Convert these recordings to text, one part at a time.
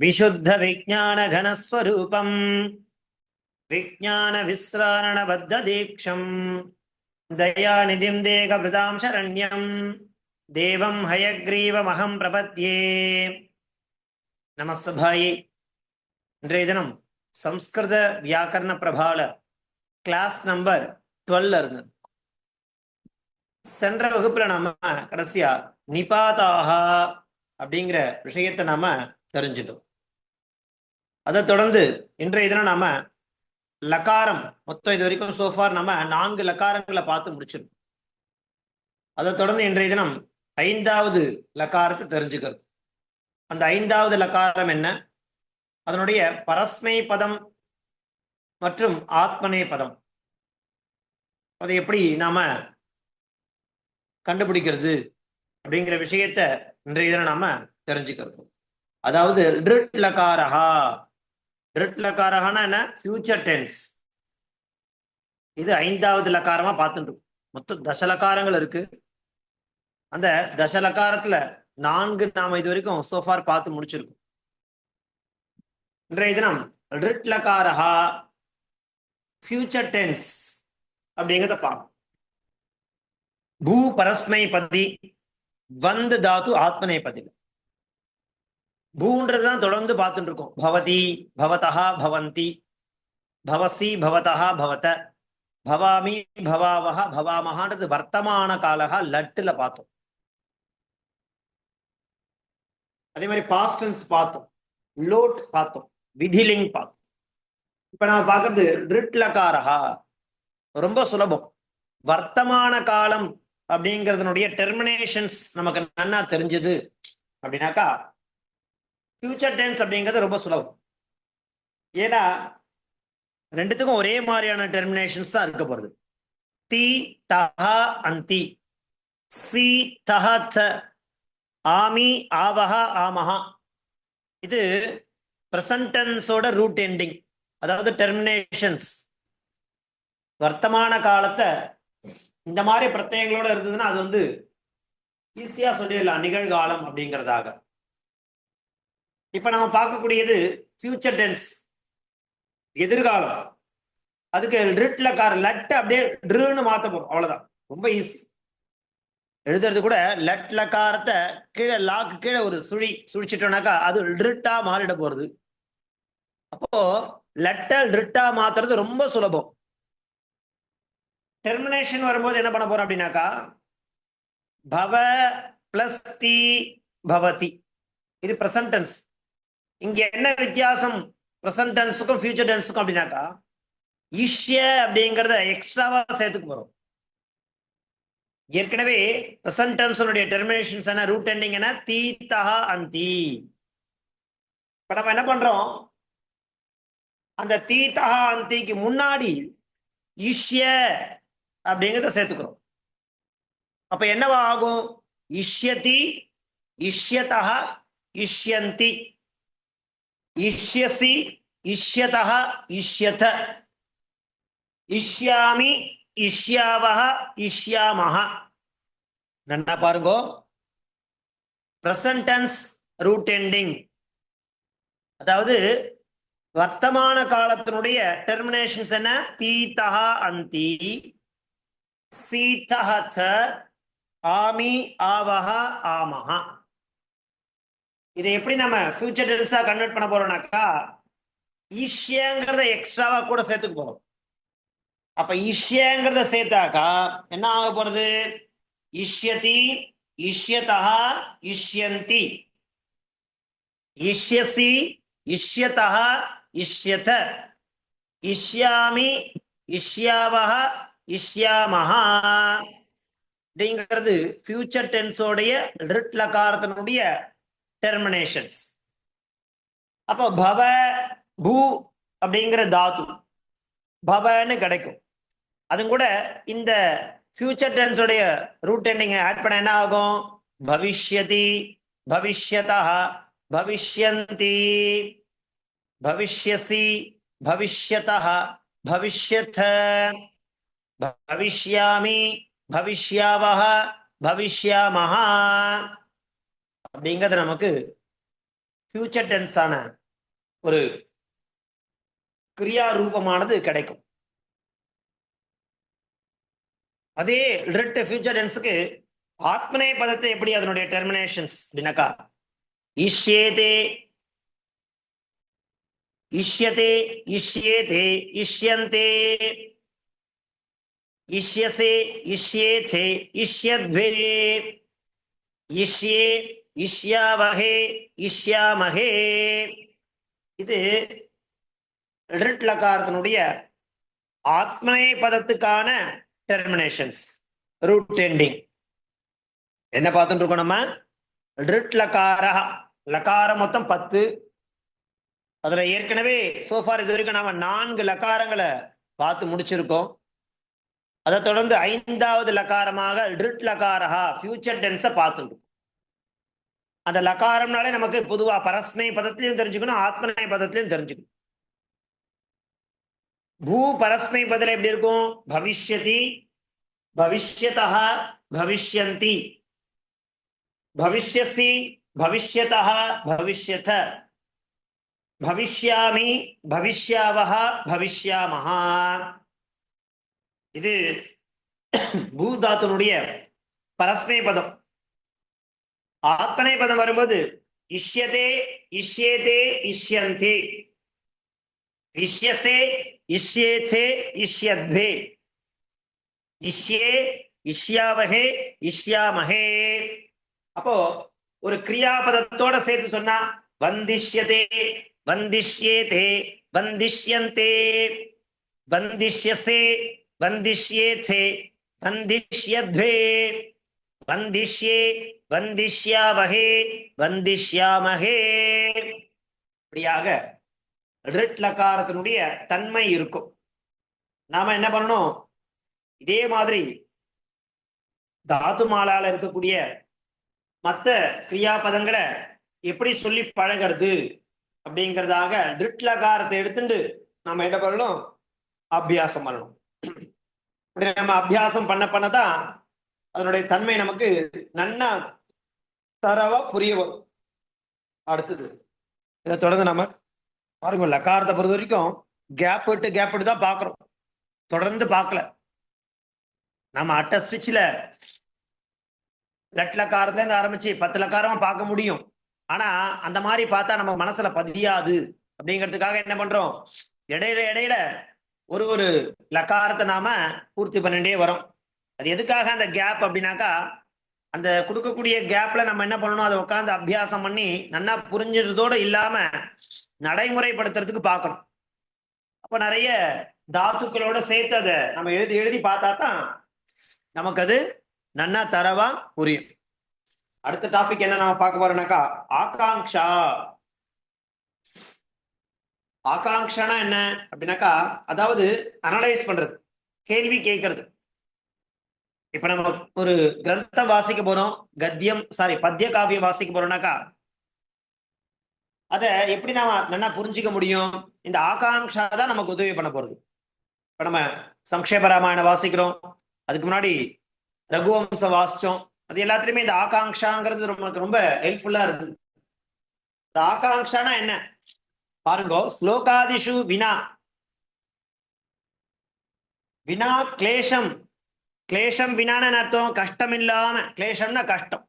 विशुद्ध विज्ञान घनस्वरूपं विज्ञान विस्रारण बद्ध दीक्षं दयानिधिं देहभृतां शरण्यं देवं हयग्रीवमहं प्रपद्ये. நமஸ்தபாயே. இன்றைய தினம் சம்ஸ்கிருத வியாக்கரண பிரபால கிளாஸ் நம்பர் 12 இருந்தது. சென்ற வகுப்புல நாம கடைசியா நிபாதாக அப்படிங்கிற விஷயத்தை நாம தெரிஞ்சிட்டோம். அதை தொடர்ந்து இன்றைய தினம் நாம லகாரம் மொத்தம் இது வரைக்கும் சோஃபார் நம்ம 4 லகாரங்களை பார்த்து முடிச்சிருக்கோம். அதை தொடர்ந்து இன்றைய தினம் 5வது லகாரத்தை தெரிஞ்சுக்கிறது. அந்த 5வது லகாரம் என்ன, அதனுடைய பரஸ்மை பதம் மற்றும் ஆத்மனே பதம், அதை எப்படி நாம கண்டுபிடிக்கிறது அப்படிங்கிற விஷயத்த இன்றைய தினம் நாம தெரிஞ்சுக்கிறோம். அதாவது ட்ரிட் லகாரஹா. ட்ரிட் லகாரஹானா என்ன? Future tense. இது 5வது லகாரமா பார்த்துட்டு மொத்தம் தசலகாரங்கள் இருக்கு. அந்த தசலகாரத்துல 4 நாம இது வரைக்கும் சோஃபார் பார்த்து முடிச்சிருக்கோம். இன்றைய தினம் ரிட் லகாரஹா ஃபியூச்சர் டென்ஸ் அப்படிங்கிறத பார்ப்போம். பூ பரஸ்மை பதி, வந்த தாத்து ஆத்மனை பதி. பூன்றதுதான் தொடர்ந்து பார்த்துட்டு இருக்கோம். பவதி, பவதா, பவந்தி, பவசி, பவதா, பவத, பவாமி, பவாவஹ, பவாமஹான்றது வர்த்தமான காலகா லட்டுல பார்த்தோம். அதே மாதிரி பாஸ்ட் டென்ஸ் பார்த்தோம், லோட் பார்த்தோம், விதிலிங் பார்த்தோம். இப்ப நான் பார்க்கறது ரிட் லகாரஹா. ரொம்ப சுலபம். வர்த்தமான காலம் அப்படிங்கிறதுனுடைய டெர்மினேஷன்ஸ் நமக்கு நன்னா தெரிஞ்சது அப்படின்னாக்கா ஃபியூச்சர் டென்ஸ் அப்படிங்கிறது ரொம்ப சுலபம். ஏன்னா ரெண்டுத்துக்கும் ஒரே மாதிரியான டெர்மினேஷன்ஸ் தான் இருக்க போறது. தி தஹா அந்தி, சி தஹ ச, ஆமி ஆவஹா ஆமஹா. இது பிரசன்ட் டென்ஸோட ரூட் எண்டிங், அதாவது டெர்மினேஷன்ஸ். வர்த்தமான காலத்தை இந்த மாதிரி பிரத்யங்களோட இருந்ததுன்னா அது வந்து ஈஸியா சொல்லிடலாம் நிகழ்காலம் அப்படிங்கிறதாக. இப்ப நம்ம பார்க்கக்கூடியது ஃபியூச்சர் டென்ஸ், எதிர்காலம். அதுக்கு ரிட் லகார் லட் அப்படியே ட்ருன்னு மாத்த போறோம், அவ்வளவுதான். ரொம்ப ஈஸி. எழுதுறது கூட லட் லகாரத்தை கீழே லாக்கு கீழே ஒரு சுழிச்சிட்டோம்னாக்கா அது ரிட்டா மாறிட போறது. அப்போ லட்ட ரிட்டா மாத்துறது ரொம்ப சுலபம். டெர்மினேஷன் வரும்போது என்ன பண்ண போறோம் அப்படின்னாக்கா பவ பிளஸ் தி பவதி. இது பிரசன்ட் டென்ஸ். இங்க என்ன வித்தியாசம் பிரசன்ட் டென்ஸுக்கும் ஃபியூச்சர் டென்ஸுக்கும் அப்படின்னாக்கா இஷ்ய அப்படிங்கிறத எக்ஸ்ட்ராவா சேர்த்துக்கு போறோம். ஏற்கனவே பிரசன்ட் டென்ஸுடைய டெர்மினேஷன்ஸ் என்ன, ரூட் எண்டிங் என்ன, தி தஹா அந்தி. இப்ப நம்ம என்ன பண்றோம், அந்த தி தஹா அந்திக்கு முன்னாடி இஷ்ய அப்படிங்கிறத சேர்த்துக்கிறோம். அப்ப என்னவா ஆகும், இஷ்யதி, இஷ்யதஹ, இஷ்யந்தி, இஷ்யசி, இஷ்யதஹ, இஷ்யத, இஷ்யாமி, இஷ்யாவஹ, இஷ்யாமஹ. நன்னா பாருங்க. பிரசன்ட் டென்ஸ் ரூட் எண்டிங், அதாவது வர்த்தமான காலத்தினுடைய டெர்மினேஷன்ஸ் என்ன, தீதஹ அந்தி, சீதஹ ச, ஆமி ஆவஹ ஆமஹ. இதை எப்படி நம்ம ஃபியூச்சர் டென்ஸா கன்வெர்ட் பண்ண போறோம்னாக்கா ஈஷ்யங்கிறத எக்ஸ்ட்ராவா கூட சேர்த்துக்க போறோம். அப்ப ஈஷ்யங்கிறத சேர்த்தாக்கா என்ன ஆக போறது, இஷ்யதி, இஷ்யதஹ, இஷ்யந்தி, இஷ்யசி, இஷ்யதஹ, இஷ்யத, இஷ்யாமி, இஷ்யாவஹ, இஷ்யாமஹ அப்படிங்கிறது ஃபியூச்சர் டென்ஸோடைய ரிட் லகாரத்தினுடைய டெர்மினேஷன்ஸ். அப்போ பவ பூ அப்படிங்கிற தாத்து பவன்னு கிடைக்கும். அது கூட இந்த ஃபியூச்சர் டென்ஸோடைய ரூட் எண்டிங் ஆட் பண்ண என்ன ஆகும், பவிஷ்யதி, பவிஷ்யதஹ, பவிஷ்யந்தி, பவிஷ்யசி, பவிஷ்யதஹ, பவிஷ்யத, பவிஷ்யாமி, பவிஷ்யாவஹ, பவிஷ்யாமஹ அப்படிங்கிறது நமக்கு ஃபியூச்சர் டென்ஸான ஒரு கிரியா ரூபமானது கிடைக்கும். அதே லிட் ஃபியூச்சர் டென்ஸுக்கு ஆத்மனே பதத்தை எப்படி அதனுடைய டெர்மினேஷன்ஸ் அப்படின்னாக்கா இஷ்யேதே, இஷ்யதே, இஷ்யேதே, இஷ்யந்தே, இஷ்யசே, இஷ்யேதே, இஷ்யத்வே, இஷ்யே, இஷ்யாவஹே, இஷ்யாமஹே. இது லிட் லகாரத்தினுடைய ஆத்மனே பதத்துக்கான டெர்மினேஷன்ஸ், ரூட் எண்டிங். என்ன பார்த்துட்டு இருக்கோம் நம்ம? லிட் லகார, லகாரம் மொத்தம் 10. அதுல ஏற்கனவே சோஃபார் இது வரைக்கும் நாம 4 லகாரங்களை பார்த்து முடிச்சிருக்கோம். அதை தொடர்ந்து 5வது லகாரமாக லிட் லகாரஹா ஃபியூச்சர் டென்ஸை பார்த்துட்டு. அந்த லகாரம்னாலே நமக்கு பொதுவா பரஸ்மை பதத்திலையும் தெரிஞ்சுக்கணும், ஆத்மனை பதத்திலையும் தெரிஞ்சுக்கணும். பூ பரஸ்மை பதில் எப்படி இருக்கும்? பவிஷ்யதி, பவிஷ்யதஹ, பவிஷ்யந்தி, பவிஷ்யசி, பவிஷ்யதஹ, பவிஷ்யத, பவிஷ்யாமி, பவிஷ்யாவஹ, பவிஷ்யாமஹ. இது பூதாத்துனுடைய பரஸ்மை பதம். ஆத்மனை பதம் வரும்போது இஷ்யதே, இஷ்யேதே, இஷ்யந்தே, இஷ்யசே, இஷ்யேதே, இஷ்யத்வே, இஷ்யே, இஷ்யாவஹே, இஷ்யாமஹே. அப்போ ஒரு கிரியாபதத்தோட சேர்த்து சொன்னா வந்திஷ்யதே, வந்திஷ்யேதே, வந்திஷ்யந்தே, வந்திஷ்யசே, வந்திஷ்யேதே, வந்திஷ்யத்வே, வந்திஷ்யே, வந்திஷ்யாவஹே, வந்திஷ்யாமஹே. இப்படியாக லிட் லகாரத்தினுடைய தன்மை இருக்கும். நாம என்ன பண்ணணும்? இதே மாதிரி தாத்து மாலால இருக்கக்கூடிய மற்ற கிரியாபதங்களை எப்படி சொல்லி பழகிறது அப்படிங்கிறதாக லிட் லகாரத்தை எடுத்துட்டு நம்ம என்ன பண்ணணும்? அபியாசம் பண்ணணும். நம்ம அபியாசம் பண்ணதான் அதனுடைய தன்மை நமக்கு நன்னா தரவா புரிய வரும். அடுத்தது இதை தொடர்ந்து நம்ம பாருங்க, லகாரத்தை பொறுத்த வரைக்கும் கேப் விட்டு தான் பார்க்குறோம், தொடர்ந்து பார்க்கல. நம்ம அட்ட ஸ்டிச்சில் லட் லக்காரத்துலேருந்து ஆரம்பிச்சு 10 லக்காரமா பார்க்க முடியும். ஆனா அந்த மாதிரி பார்த்தா நம்ம மனசுல பதியாது. அப்படிங்கிறதுக்காக என்ன பண்றோம்? இடையில ஒரு லக்காரத்தை நாம பூர்த்தி பண்ணிட்டே வரோம். அது எதுக்காக அந்த கேப் அப்படின்னாக்கா, அந்த கொடுக்கக்கூடிய கேப்ல நம்ம என்ன பண்ணணும்? அதை உட்காந்து அபியாசம் பண்ணி நல்லா புரிஞ்சுறதோடு இல்லாம நடைமுறைப்படுத்துறதுக்கு பார்க்கணும். அப்ப நிறைய தாத்துக்களோட சேர்த்து அதை நம்ம எழுதி பார்த்தா தான் நமக்கு அது நன்னா தரவா புரியும். அடுத்த டாபிக் என்ன நம்ம பார்க்க போறோம்னாக்கா ஆகாங்ஷா. ஆகாங்ஷனா என்ன அப்படின்னாக்கா, அதாவது அனலைஸ் பண்றது, கேள்வி கேட்கறது. இப்ப நம்ம ஒரு கிரந்தம் வாசிக்க போறோம், பத்திய காவியம் வாசிக்க போறோம்னாக்கா அதை எப்படி நாம நல்லா புரிஞ்சுக்க முடியும்? இந்த ஆகாங்ஷா தான் நமக்கு உதவி பண்ண போறது. இப்ப நம்ம சம்க்ஷேப ராமாயணம் வாசிக்கிறோம், அதுக்கு முன்னாடி ரகுவம்சம் வாசிச்சோம். அது எல்லாத்துலயுமே இந்த ஆகாங்ஷாங்கிறது நமக்கு ரொம்ப ஹெல்ப்ஃபுல்லா இருக்கு. இந்த ஆகாங்ஷானா என்ன பாருங்க. ஸ்லோகாதிஷு வினா வினா கிளேஷம். கிளேஷம் வினான்னு அர்த்தம் கஷ்டம் இல்லாம. கிளேஷம்னா கஷ்டம்.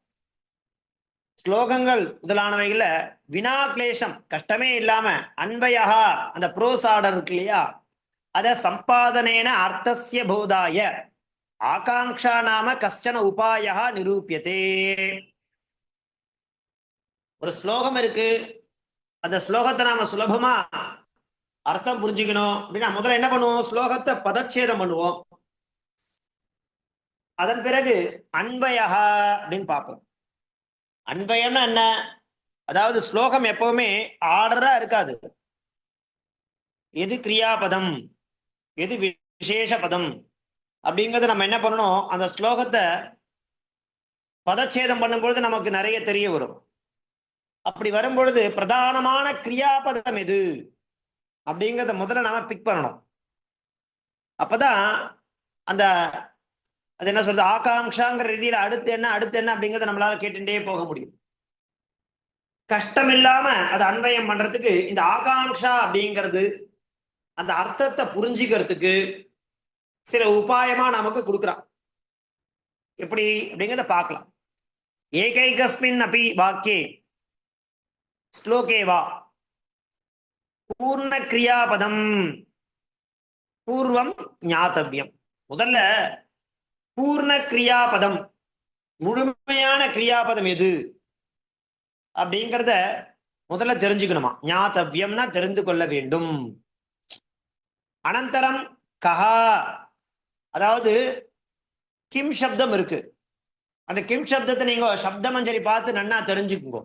ஸ்லோகங்கள் முதலானவைகள்ல வினா கிளேஷம், கஷ்டமே இல்லாம அன்வயா, அந்த ப்ரோஸ் ஆர்டர் இருக்கு இல்லையா, அத சம்பாதனேன அர்த்தஸ்ய போதாய ஆகாங்ஷா நாம கஷ்டன உபாயா நிரூபியதே. ஒரு ஸ்லோகம் இருக்கு, அந்த ஸ்லோகத்தை நாம சுலபமா அர்த்தம் புரிஞ்சுக்கணும் அப்படின்னா முதல்ல என்ன பண்ணுவோம்? ஸ்லோகத்தை பதச்சேதம் பண்ணுவோம். அதன் பிறகு அன்வயா அப்படின்னு பார்ப்போம். அன்வயம்னா என்ன? அதாவது ஸ்லோகம் எப்பவுமே ஆர்டரா இருக்காது. எது கிரியாபதம், எது விசேஷ பதம் அப்படிங்கிறது நம்ம என்ன பண்ணணும்? அந்த ஸ்லோகத்தை பதச்சேதம் பண்ணும்பொழுது நமக்கு நிறைய தெரிய வரும். அப்படி வரும்பொழுது பிரதானமான கிரியாபதம் எது அப்படிங்கிறத முதல்ல நாம பிக் பண்ணணும். அப்பதான் அந்த அது என்ன சொல்றது, ஆகாங்ஷாங்கிற ரீதியில அடுத்து என்ன அப்படிங்கிறத நம்மளால கேட்டுட்டே போக முடியும். கஷ்டம் இல்லாம அதை அன்வயம் பண்றதுக்கு இந்த ஆகாங்ஷா அப்படிங்கிறது அந்த அர்த்தத்தை புரிஞ்சுக்கிறதுக்கு சில உபாயமா நமக்கு கொடுக்குறான். எப்படி அப்படிங்கிறத பார்க்கலாம். ஏகைகஸ்மின் அப்படி வாக்கியே ஸ்லோகே வா பூர்ண கிரியாபதம் பூர்வம் ஞாத்தவியம். முதல்ல பூர்ண கிரியாபதம், முழுமையான கிரியாபதம் எது அப்படிங்கிறத முதல்ல தெரிஞ்சுக்கணுமா. ஞாத்தவியம்னா தெரிந்து கொள்ள வேண்டும். அனந்தரம் கஹா, அதாவது கிம் சப்தம் இருக்கு. அந்த கிம் சப்தத்தை நீங்க சப்த மஞ்சரி பார்த்து நன்னா தெரிஞ்சுக்குங்க.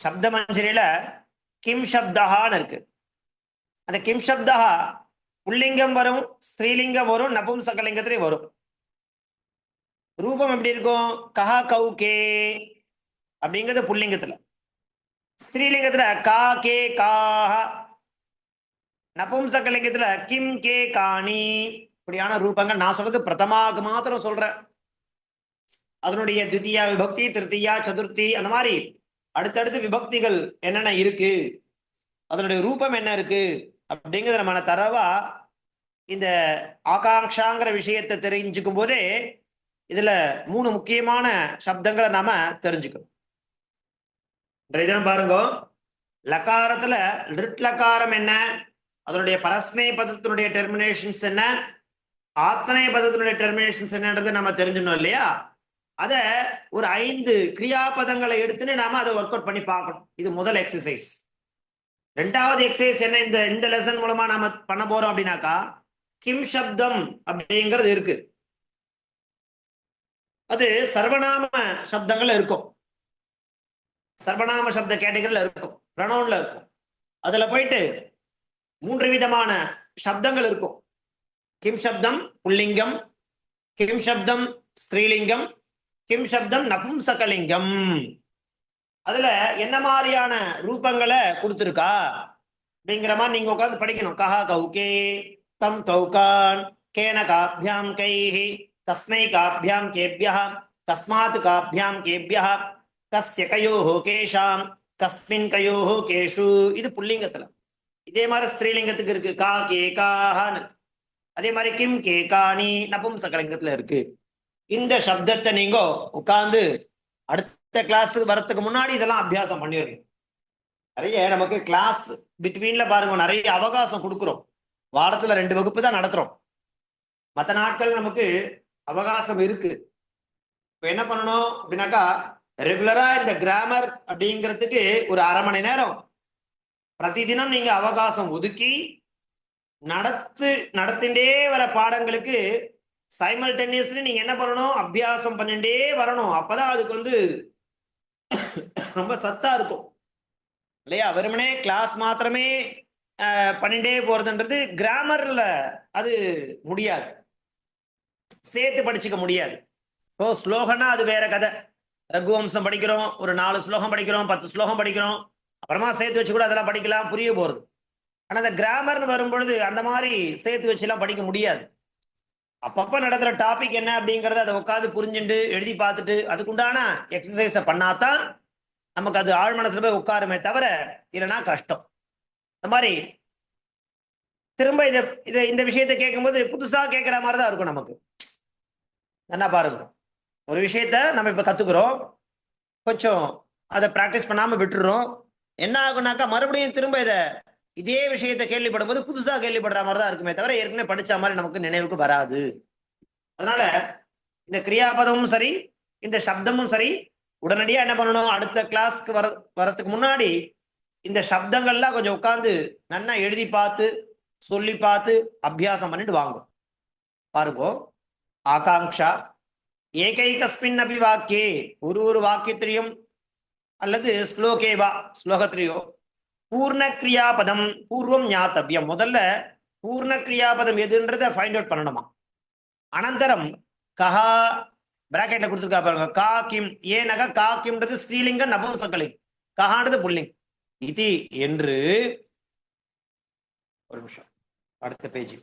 சப்த மஞ்சரியில கிம் சப்தஹான்னு இருக்கு. அந்த கிம் சப்தா புல்லிங்கம் வரும், ஸ்திரீலிங்கம் வரும், நபும்சகலிங்கத்திலே வரும். ரூபம் எப்படி இருக்கும்? கஹா கௌகே அப்படிங்கிறது புல்லிங்கத்துல, ஸ்திரீலிங்கத்துல கா கே காஹ, நபும்சகலிங்கத்துல கிம் கே காணி. இப்படியான ரூபங்கள் நான் சொல்றது பிரதமாவுக்கு மாத்திரம் சொல்றேன். அதனுடைய தித்தியா விபக்தி, திருத்தியா, சதுர்த்தி, அந்த மாதிரி அடுத்தடுத்து விபக்திகள் என்னென்ன இருக்கு, அதனுடைய ரூபம் என்ன இருக்கு அப்படிங்கிறத நம்ம தரவா இந்த ஆகாங்ஷாங்கிற விஷயத்தை தெரிஞ்சுக்கும் போதே இதுல 3 முக்கியமான சப்தங்களை நாம தெரிஞ்சுக்கணும். பாருங்க, லகாரத்துல லிட் லகாரம் என்ன, அதனுடைய பரஸ்மே பதத்தினுடைய டெர்மினேஷன்ஸ் என்ன, ஆத்மனை பதத்தினுடைய டெர்மினேஷன்ஸ் என்னன்றது நம்ம தெரிஞ்சுக்கணும் இல்லையா. அத ஒரு 5 கிரியாபதங்களை எடுத்துன்னு நாம அதை ஒர்க் அவுட் பண்ணி பார்க்கணும். இது முதல் எக்ஸசைஸ். 2வது எக்ஸசைஸ் என்ன இந்த லெசன் மூலமா நாம பண்ண போறோம் அப்படின்னாக்கா, கிம் சப்தம் அப்படிங்கிறது இருக்கு. அது சர்வநாம சப்தங்கள் இருக்கும், சர்வநாம சப்த கேட்டகரியில் இருக்கும், பிரணவுன்ல இருக்கும். அதுல போயிட்டு 3 விதமான சப்தங்கள் இருக்கும். கிம் சப்தம் புல்லிங்கம், கிம் சப்தம் ஸ்திரீலிங்கம், கிம் சப்தம் நபும்சகலிங்கம். அதுல என்ன மாதிரியான ரூபங்களை கொடுத்துருக்கா அப்படிங்கிற மாதிரி நீங்க உட்காந்து படிக்கணும். கஹா கௌகே தம் கௌகான் கேன காபியாம் கைஹி தஸ்மை காபியாம் கேப்யா தஸ்மாத் காபியாம் கேப்யா கஸ்ய கயோஹோ கேஷாம் கஸ்மின் கயோஹோ கேஷு. இது புல்லிங்கத்துல. இதே மாதிரி ஸ்திரீலிங்கத்துக்கு இருக்கு, கா கே காஹான்னு. அதே மாதிரி கிம் கே காணி நபும்சகலிங்கத்துல இருக்கு. இந்த சப்தத்தை நீங்க உட்கார்ந்து அடுத்த கிளாஸுக்கு வரத்துக்கு முன்னாடி இதெல்லாம் அபியாசம் பண்ணிடுங்க. நிறைய நமக்கு கிளாஸ் பிட்வீன்ல பாருங்க நிறைய அவகாசம் கொடுக்குறோம். வாரத்துல 2 வகுப்பு தான் நடத்துறோம். மற்ற நாட்கள் நமக்கு அவகாசம் இருக்கு. இப்ப என்ன பண்ணணும் அப்படின்னாக்கா, ரெகுலரா இந்த கிராமர் அப்படிங்கிறதுக்கு ஒரு 1/2 மணி நேரம் பிரதிதினம் நீங்க அவகாசம் ஒதுக்கி நடத்திண்டே வர பாடங்களுக்கு சைமல்டேனியஸ்லி நீங்க என்ன பண்ணணும், அபியாசம் பண்ணிட்டே வரணும். அப்பதான் அதுக்கு ரொம்ப சத்தா இருக்கும் இல்லையா. வெறுமனே கிளாஸ் மாத்திரமே பண்ணிட்டே போறதுன்றது கிராமர்ல அது முடியாது, சேர்த்து படிச்சுக்க முடியாது. இப்போ ஸ்லோகம்னா அது வேற கதை. ரகுவம்சம் படிக்கிறோம், ஒரு 4 ஸ்லோகம் படிக்கிறோம், 10 ஸ்லோகம் படிக்கிறோம், அப்புறமா சேர்த்து வச்சு கூட அதெல்லாம் படிக்கலாம், புரிய போறது. ஆனா அந்த கிராமர்னு வரும்பொழுது அந்த மாதிரி சேர்த்து வச்சு எல்லாம் படிக்க முடியாது. அப்பப்ப நடத்துற டாபிக் என்ன அப்படிங்கறத அதை உட்காந்து புரிஞ்சுட்டு எழுதி பார்த்துட்டு அதுக்குண்டான எக்ஸசைஸை பண்ணாதான் நமக்கு அது ஆழ்மனத்துல போய் உட்காருமே தவிர இல்லைன்னா கஷ்டம். இந்த மாதிரி திரும்ப இந்த விஷயத்தை கேட்கும்போது புதுசா கேட்கிற மாதிரி தான் இருக்கும் நமக்கு. என்ன பாருங்க, ஒரு விஷயத்த நம்ம இப்ப கத்துக்கிறோம், கொஞ்சம் அதை பிராக்டிஸ் பண்ணாம விட்டுறோம். என்ன ஆகுனாக்கா மறுபடியும் திரும்ப இதே விஷயத்தை கேள்விப்படும் போது புதுசா கேள்விப்படுற மாதிரி தான் இருக்குமே தவிர ஏற்கனவே படிச்ச மாதிரி நமக்கு நினைவுக்கு வராது. அதனால இந்த கிரியாபதமும் சரி, இந்த சப்தமும் சரி, உடனடியா என்ன பண்ணணும், அடுத்த கிளாஸ்க்கு வரத்துக்கு முன்னாடி இந்த சப்தங்கள்லாம் கொஞ்சம் உட்கார்ந்து நல்லா எழுதி பார்த்து சொல்லி பார்த்து அபியாசம் பண்ணிட்டு வாங்க. பாருங்க, ஆகாங்ஷா ஏகைகஸ்மின் அபி வாக்கியே, ஒரு வாக்கியத்திலையும் அல்லது ஸ்லோகேவா ஸ்லோகத்திலேயோ பூர்ண கிரியாபதம் பூர்வம் ஞாத்தவியம். முதல்ல பூர்ண கிரியாபதம் எதுன்றதை ஃபைண்ட் அவுட் பண்ணணுமா. அனந்தரம் கஹா பிராக்கெட்ல கொடுத்துருக்கா பாருங்க, கா கிம். ஏனக கா கிம்ன்றது ஸ்ரீலிங்க நபும்சகலிங்கம், கஹான்றது புல்லிங். இது என்று ஒரு நிமிஷம் அடுத்த பேஜ்.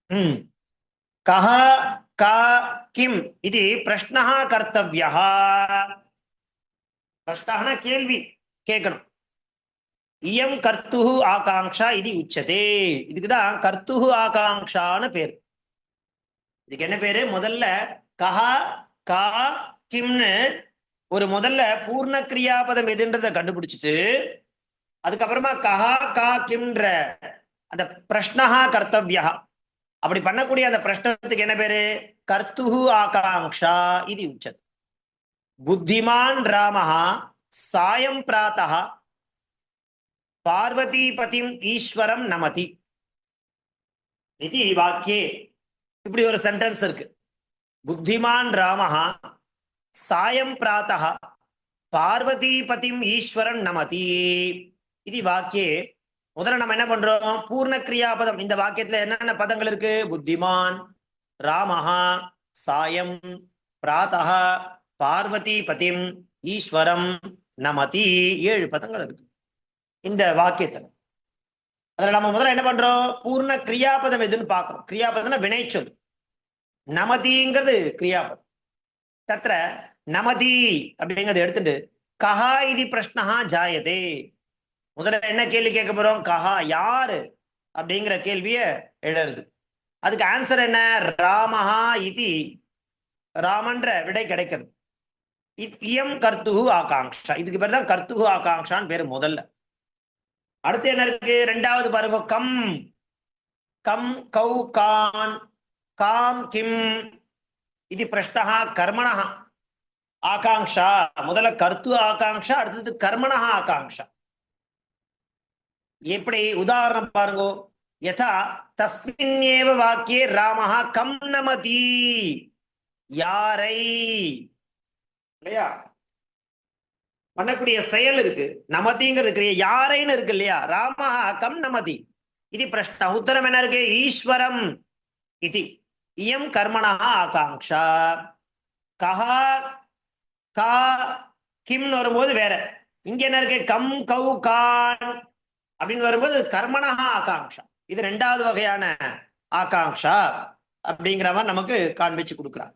कः का किम् इति प्रश्नः कर्तव्यः प्रश्नः கேள்வி கேட்கணும் இயம் கர்த்துஹு ஆகாங்ஷா இது உச்சதே இதுக்கு தான் கர்த்துஹு ஆகாங்ஷான்னு பேர் இதுக்கு என்ன பேரு முதல்ல கஹா கா கிம்னு ஒரு முதல்ல பூர்ண கிரியாபதம் எதுன்றதை கண்டுபிடிச்சிட்டு அதுக்கப்புறமா கஹா கா கிம்ன்ற அந்த பிரஷ்னஹா கர்த்தவ்யா அப்படி பண்ணக்கூடிய அந்த பிரஷ்னத்துக்கு என்ன பேரு கர்த்துஹு ஆகாங்ஷா இது உச்சது புத்திமான் ராமஹா சாயம் பிராத்தஹ பார்வதிபதிம் ஈஸ்வரம் நமதி இது வாக்கியே இப்படி ஒரு சென்டென்ஸ் இருக்கு புத்திமான் ராமஹா சாயம் பிராத்தஹ பார்வதிபதிம் ஈஸ்வரம் நமதி இது வாக்கியே முதல்ல நம்ம என்ன பண்றோம் பூர்ண கிரியாபதம் இந்த வாக்கியத்துல என்னென்ன பதங்கள் இருக்கு புத்திமான் ராமஹா சாயம் பிராத்தஹ பார்வதிபதிம் ஈஸ்வரம் நமதி 7 பதங்கள் இருக்கு இந்த வாக்கியத்துல அதுல நம்ம முதல்ல என்ன பண்றோம் பூர்ண கிரியாபதம் எதுன்னு பார்க்கிறோம் கிரியாபதம்னா வினைச்சொல் நமதிங்கிறது கிரியாபதம் தத்ர நமதி அப்படிங்கிறத எடுத்துட்டு கஹா இது பிரஷ்னஹா ஜாயதே முதல்ல என்ன கேள்வி கேட்க போறோம் கஹா யாரு அப்படிங்கிற கேள்விய எழுது அதுக்கு ஆன்சர் என்ன ராமஹா இது ராமன்ற விடை கிடைக்கிறது இயம் கர்த்துஹு ஆகாங்ஷா இதுக்கு பேர் தான் கர்த்துஹு ஆகாங்ஷான்னு பேரு முதல்ல அடுத்து என்ன இருக்கு ரெண்டாவது பாருங்க கம் கம் கௌ கான் காம் கிம் இது பிரஷ்னஹா கர்மணஹா ஆகாங்ஷா முதல்ல கர்த்து ஆகாங்ஷா அடுத்தது கர்மணஹா ஆகாங்ஷா எப்படி உதாரணம் பாருங்க யதா தஸ்மின்னேவ வாக்கியே ராமஹா கம் நமதி யாரை இல்லையா பண்ணக்கூடிய செயல் இருக்கு நமதிங்கிறது யாரைன்னு இருக்கு இல்லையா ராமஹா கம் நமதி இது பிரஷ்ன உத்தரம் என்ன இருக்கு ஈஸ்வரம் இது இயம் கர்மணஹா ஆகாங்ஷா கஹா கா கிம்னு வரும்போது வேற இங்க என்ன இருக்கு கம் கௌ கான் அப்படின்னு வரும்போது கர்மணஹா ஆகாங்ஷா இது ரெண்டாவது வகையான ஆகாங்ஷா அப்படிங்கிற மாதிரி நமக்கு காண்பிச்சு கொடுக்குறாங்க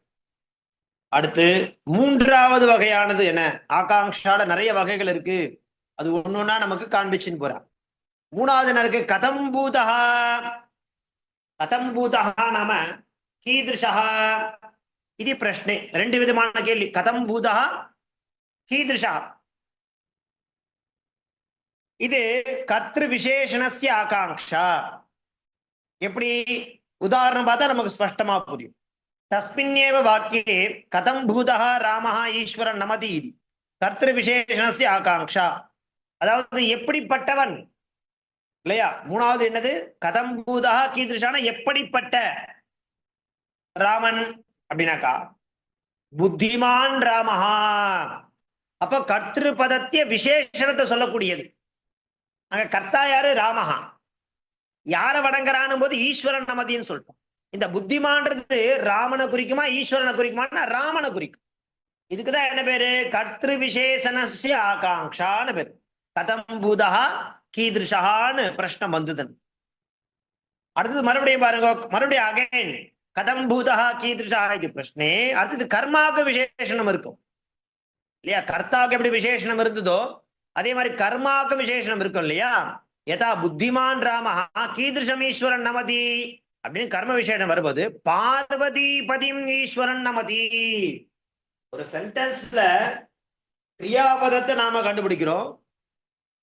அடுத்து மூன்றாவது வகையானது என்ன ஆகாங்ஷால நிறைய வகைகள் இருக்கு அது ஒன்னொன்னா நமக்கு காண்பிச்சுன்னு போறா மூணாவது என்ன இருக்கு கதம்பூதஹா கதம்பூதஹா நாம கீதிருஷா இது பிரஷ்னே ரெண்டு விதமான கேள்வி கதம்பூதஹா கீதிருஷா இது கர்த்திரு விசேஷணஸ்ய ஆகாங்ஷா எப்படி உதாரணம் பார்த்தா நமக்கு ஸ்பஷ்டமா புரியும் தஸ்மின்னேவ வாக்கியே கதம் பூதஹ ராமஹா ஈஸ்வரன் நமதி இது கர்த்திரு விசேஷணஸ்ய ஆகாங்ஷா அதாவது எப்படிப்பட்டவன் இல்லையா மூணாவது என்னது கதம் பூதஹா கீதிருஷான எப்படிப்பட்ட ராமன் அப்படின்னாக்கா புத்திமான் ராமஹா அப்ப கர்த்திரு பதத்திய விசேஷணத்தை சொல்லக்கூடியது அங்க கர்த்தா யாரு ராமஹா யார வணங்குறான் போது ஈஸ்வரன் நமதின்னு சொல்லிட்டோம் இந்த புத்திமான்றது ராமனை குறிக்குமா ஈஸ்வரனை குறிக்குமா ராமனை குறிக்கும் இதுக்குதான் என்ன பேரு கர்த்திரு விசேஷணஸ்ய ஆகாங்ஷான்னு பேரு கதம் பூதஹா கீதிருஷான்னு பிரஷ்னம் வந்ததுன்னு அடுத்தது மறுபடியும் பாருங்க மறுபடியும் அகைன் கதம் பூதஹா கீதிருஷா இது பிரஷ்னே அடுத்தது கர்மாக்கு விசேஷனம் இருக்கும் இல்லையா கர்த்தாக்கு எப்படி விசேஷனம் இருந்ததோ அதே மாதிரி கர்மாக்கு விசேஷனம் இருக்கும் இல்லையா யதா புத்திமான் ராமஹா கீதிருஷம் ஈஸ்வரன் நமதி அப்படின்னு கர்ம விசேஷம் வரும்போது பார்வதிபதிம் ஈஸ்வரன் நமதி ஒரு சென்டென்ஸ்ல கிரியாபதத்தை நாம கண்டுபிடிக்கிறோம்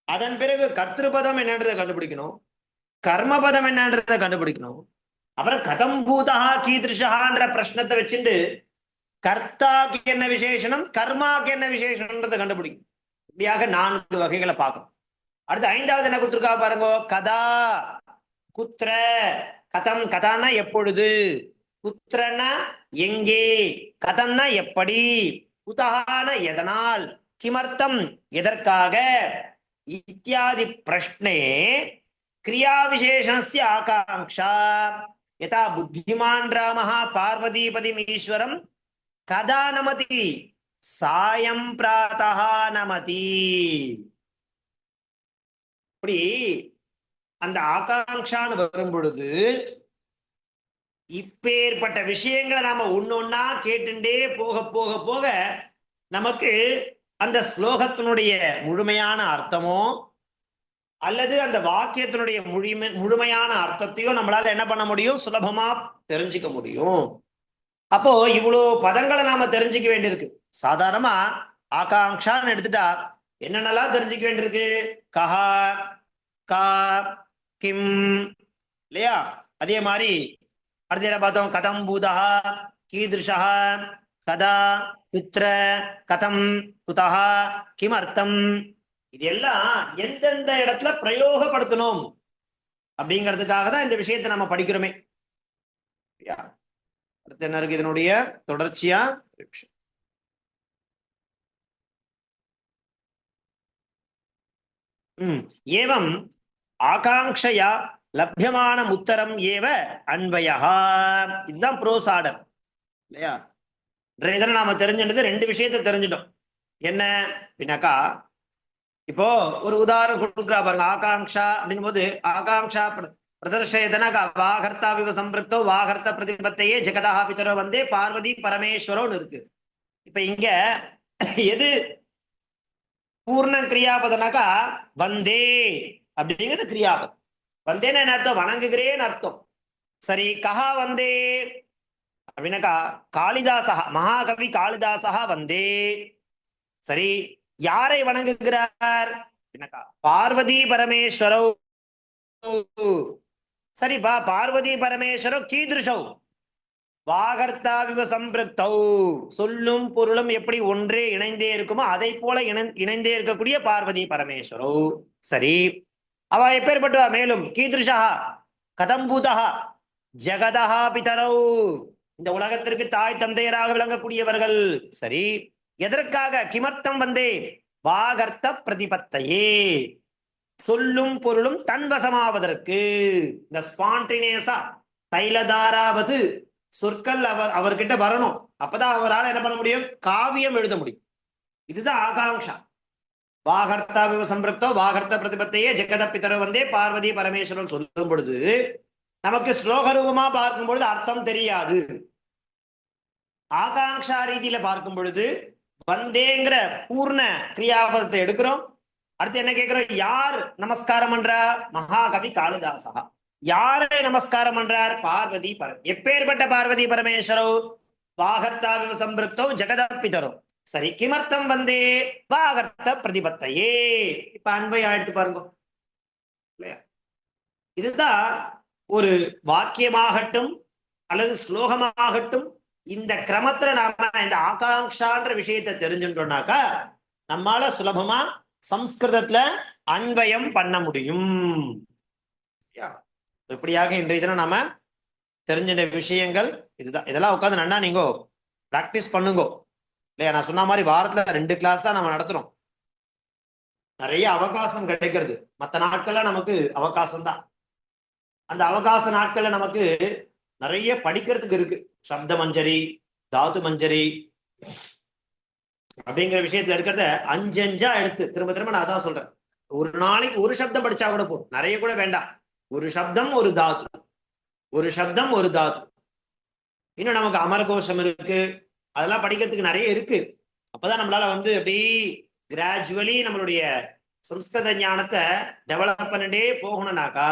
அதன் பிறகு கர்த்திருபதம் என்னன்றதை கண்டுபிடிக்கணும் கர்மபதம் என்னன்றதை கண்டுபிடிக்கணும் அப்புறம் கதம் பூதா கீதிருஷான்ற பிரஷ்னத்தை வச்சுட்டு கர்த்தாக்கு என்ன விசேஷனம் கர்மாக்கு என்ன விசேஷம்ன்றதை கண்டுபிடிக்கும் இப்படியாக 4 வகைகளை பார்க்கணும் அடுத்து 5வது என்ன கொடுத்துருக்கா பாருங்க கதா குத்ர கதம் கதானா எப்பொழுது குத்ரனா எங்கே கதம்னா எப்படி குதஹான எதனால் கிமர்த்தம் எதற்காக இத்தியாதி பிரஷ்னே கிரியா விசேஷணஸ்ய ஆகாங்ஷா யதா புத்திமான் ராமஹா பார்வதிபதிம் ஈஸ்வரம் கதா நமதி சாயம் பிராதஹா நமதி இப்படி அந்த ஆகாங்ஷான்னு வரும் பொழுது இப்பேற்பட்ட விஷயங்களை நாம ஒன்னொன்னா கேட்டுண்டே போக போக போக நமக்கு அந்த ஸ்லோகத்தினுடைய முழுமையான அர்த்தமோ அல்லது அந்த வாக்கியத்தினுடைய முழுமையான அர்த்தத்தையோ நம்மளால என்ன பண்ண முடியும், சுலபமா தெரிஞ்சுக்க முடியும். அப்போ இவ்வளவு பதங்களை நாம தெரிஞ்சுக்க வேண்டியிருக்கு. சாதாரணமா ஆகாங்ஷான்னு எடுத்துட்டா என்னென்னலாம் தெரிஞ்சுக்க வேண்டியிருக்கு, கஹா, கா, கிம், இல்லையா? அதே மாதிரி அடுத்த என்ன பார்த்தோம், கதம் பூதா, கீதிருஷா, கதா, குத்ர, கதம், குதா, கிம் அர்த்தம், இது எல்லாம் எந்தெந்த இடத்துல பிரயோகப்படுத்தணும் அப்படிங்கிறதுக்காக தான் இந்த விஷயத்தை நம்ம படிக்கிறோமே. அடுத்து என்ன இருக்கு இதனுடைய தொடர்ச்சியா, ஏவம் ஆகாங்ஷயா லப்யமான உத்தரம் ஏவ அன்வயா. இதுதான் ப்ரோஸ் ஆர்டர் இல்லையா? இதனை நாம தெரிஞ்சுட்டது ரெண்டு விஷயத்தை தெரிஞ்சிட்டோம். என்ன அப்படின்னாக்கா, இப்போ ஒரு உதாரணம் கொடுக்குறா பாருங்க. ஆகாங்ஷா அப்படின் போது ஆகாங்ஷா பிரதர்ஷயதன வாகர்த்தா விவ சம்பிருக்தோ வாகர்த்த பிரதிபத்தையே ஜெகதா பிதரோ வந்தே பார்வதி பரமேஸ்வரோன்னு இருக்கு. இப்ப இங்க எது பூர்ண கிரியாபதனாக்கா வந்தே அப்படிங்கிறது கிரியாபதம். வந்தேன்னு என்ன அர்த்தம், வணங்குகிறேன்னு அர்த்தம். சரி, கஹா வந்தே அப்படின்னாக்கா காளிதாசா, மகாகவி காளிதாசா வந்தே. சரி, யாரை வணங்குகிறார் அப்படின்னாக்கா பார்வதி பரமேஸ்வரோ. சரிப்பா, பார்வதி பரமேஸ்வரோ கீதிருஷௌ வாகர்த்தா விவ சம்பிருக்தௌ. சொல்லும் பொருளும் எப்படி ஒன்றே இணைந்தே இருக்குமோ அதை போல இணைந்தே இருக்கக்கூடிய பார்வதி பரமேஸ்வரோ. சரி, அவ எப்பேற்பட்டவா? மேலும் கீதிருஷா கதம்பூதா ஜெகதா பிதரௌ, இந்த உலகத்திற்கு தாய் தந்தையராக விளங்கக்கூடியவர்கள். சரி, எதற்காக? கிமர்த்தம் வந்தே வாகர்த்த பிரதிபத்தையே, சொல்லும் பொருளும் தன்வசமாவதற்கு. இந்த ஸ்பான்டினியஸா தைலதாராவது சொற்கள் அவர்கிட்ட வரணும். அப்பதான் அவரால் என்ன பண்ண முடியும், காவியம் எழுத முடியும். இதுதான் ஆகாங்ஷா. வாகர்த்தா விவ சம்பிருக்தோ வாகர்த்த பிரதிபத்தையே ஜெகத பிதரோ வந்தே பார்வதி பரமேஸ்வரன் சொல்லும் பொழுது நமக்கு ஸ்லோக ரூபமா பார்க்கும் பொழுது அர்த்தம் தெரியாது. ஆகாங்ஷா ரீதியில பார்க்கும் பொழுது வந்தேங்கிற பூர்ண கிரியாபதத்தை எடுக்கிறோம். அடுத்து என்ன கேட்கிறோம், யார் நமஸ்காரம் பண்றா? மகாகவி காளிதாசா. யாரை நமஸ்காரம் பண்றார்? பார்வதி எப்பேற்பட்ட பார்வதி பரமேஸ்வரோ வாகர்த்தா விவ சம்பிருக்தோ ஜெகத பிதரோ. சரி, கிமர்த்தம் வந்தே வாகர்த்த பிரதிபத்தையே. இப்ப அன்பையா எடுத்து பாருங்க இல்லையா? இதுதான் ஒரு வாக்கியமாகட்டும் அல்லது ஸ்லோகமாகட்டும், இந்த கிரமத்துல நாம இந்த ஆகாங்ஷான்ற விஷயத்தை தெரிஞ்சுட்டோம்னாக்கா நம்மால சுலபமா சம்ஸ்கிருதத்துல அன்வயம் பண்ண முடியும். இப்படியாக இன்றைய தினம் நாம தெரிஞ்ச விஷயங்கள் இதுதான். இதெல்லாம் உட்காந்து நன்னா நீங்க பிராக்டிஸ் பண்ணுங்க இல்லையா? நான் சொன்ன மாதிரி வாரத்துல 2 கிளாஸ் தான் நம்ம நடத்துறோம். நிறைய அவகாசம் கிடைக்கிறது. மற்ற நாட்கள்ல நமக்கு அவகாசம் தான். அந்த அவகாச நாட்கள்ல நமக்கு நிறைய படிக்கிறதுக்கு இருக்கு. சப்த மஞ்சரி, தாது மஞ்சரி அப்படிங்கிற விஷயத்துல இருக்கிறத 5 எடுத்து திரும்ப திரும்ப நான் அதான் சொல்றேன். ஒரு நாளைக்கு ஒரு சப்தம் படிச்சா கூட போதும், நிறைய கூட வேண்டாம். ஒரு சப்தம் ஒரு தாது, ஒரு சப்தம் ஒரு தாது. இன்னும் நமக்கு அமரகோஷம் இருக்கு, அதெல்லாம் படிக்கிறதுக்கு நிறைய இருக்கு. அப்பதான் நம்மளால அப்படி கிராஜுவலி நம்மளுடைய சம்ஸ்கிருத ஞானத்தை டெவலப் பண்ணிட்டே போகணும்னாக்கா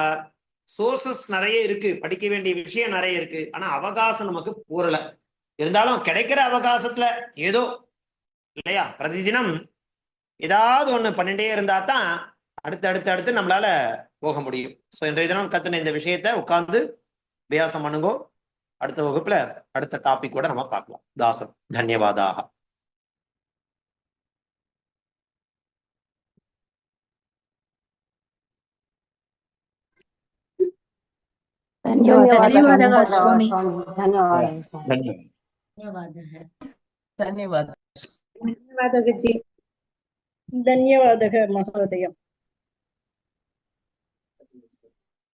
சோர்சஸ் நிறைய இருக்கு, படிக்க வேண்டிய விஷயம் நிறைய இருக்கு. ஆனா அவகாசம் நமக்கு போறல. இருந்தாலும் கிடைக்கிற அவகாசத்துல ஏதோ இல்லையா, பிரதிதினம் ஏதாவது ஒண்ணு பண்ணிட்டே இருந்தா தான் அடுத்து நம்மளால போக முடியும். ஸோ இன்றைய தினம் கத்துன இந்த விஷயத்த உட்கார்ந்து அபியாசம் பண்ணுங்கோ. அடுத்த வகுப்புல அடுத்த டாபிக் கூட நம்ம பார்க்கலாம். தாசம். தன்யவாதாக. धन्यवादः महोदय।